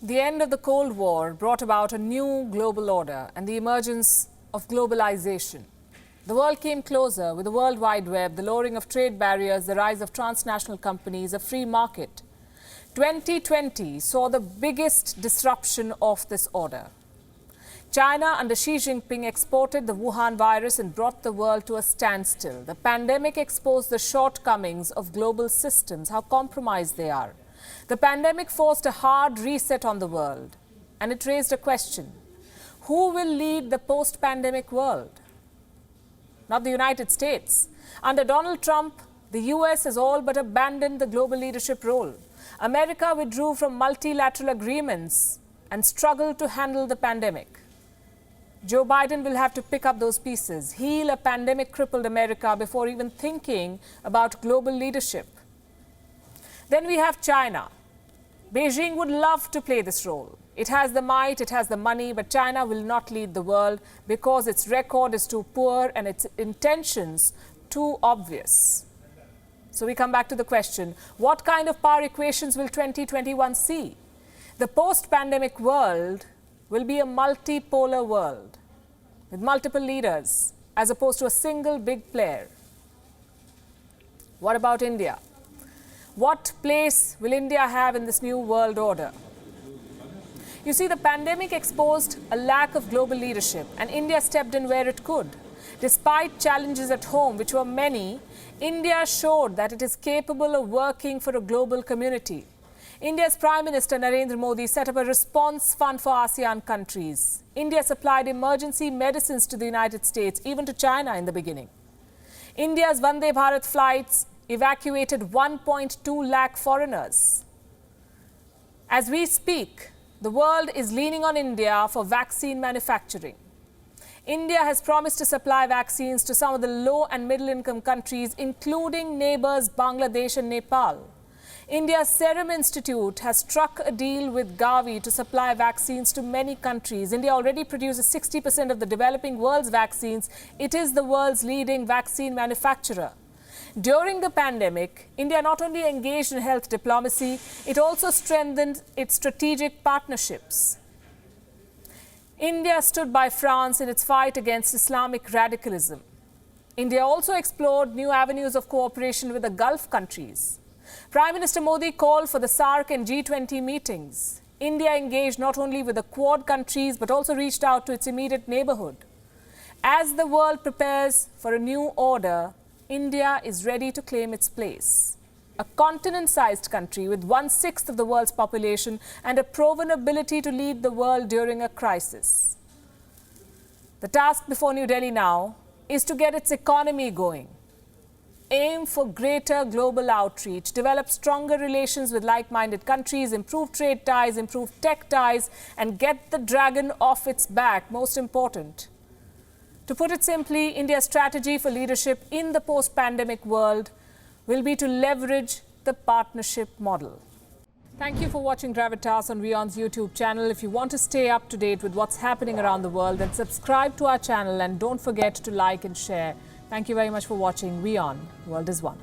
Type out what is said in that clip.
The end of the Cold War brought about a new global order and the emergence of globalization. The world came closer with the World Wide Web, the lowering of trade barriers, the rise of transnational companies, a free market. 2020 saw the biggest disruption of this order. China under Xi Jinping exported the Wuhan virus and brought the world to a standstill. The pandemic exposed the shortcomings of global systems, how compromised they are. The pandemic forced a hard reset on the world, and it raised a question. Who will lead the post-pandemic world? Not the United States. Under Donald Trump, the US has all but abandoned the global leadership role. America withdrew from multilateral agreements and struggled to handle the pandemic. Joe Biden will have to pick up those pieces, heal a pandemic-crippled America before even thinking about global leadership. Then we have China. Beijing would love to play this role. It has the might, it has the money, but China will not lead the world because its record is too poor and its intentions too obvious. So we come back to the question, what kind of power equations will 2021 see? The post-pandemic world will be a multipolar world with multiple leaders as opposed to a single big player. What about India? What place will India have in this new world order? You see, the pandemic exposed a lack of global leadership, and India stepped in where it could. Despite challenges at home, which were many, India showed that it is capable of working for a global community. India's Prime Minister Narendra Modi set up a response fund for ASEAN countries. India supplied emergency medicines to the United States, even to China in the beginning. India's Vande Bharat flights evacuated 1.2 lakh foreigners. As we speak, the world is leaning on India for vaccine manufacturing. India has promised to supply vaccines to some of the low and middle income countries, including neighbors Bangladesh and Nepal. India's Serum Institute has struck a deal with Gavi to supply vaccines to many countries. India already produces 60% of the developing world's vaccines. It is the world's leading vaccine manufacturer. During the pandemic, India not only engaged in health diplomacy, it also strengthened its strategic partnerships. India stood by France in its fight against Islamic radicalism. India also explored new avenues of cooperation with the Gulf countries. Prime Minister Modi called for the SAARC and G20 meetings. India engaged not only with the Quad countries but also reached out to its immediate neighborhood. As the world prepares for a new order, India is ready to claim its place. A continent-sized country with 1/6 of the world's population and a proven ability to lead the world during a crisis. The task before New Delhi now is to get its economy going, aim for greater global outreach, develop stronger relations with like-minded countries, improve trade ties, improve tech ties, and get the dragon off its back, most important. To put it simply, India's strategy for leadership in the post-pandemic world will be to leverage the partnership model. Thank you for watching Gravitas on WION's YouTube channel. If you want to stay up to date with what's happening around the world, then subscribe to our channel and don't forget to like and share. Thank you very much for watching WION. The World is One.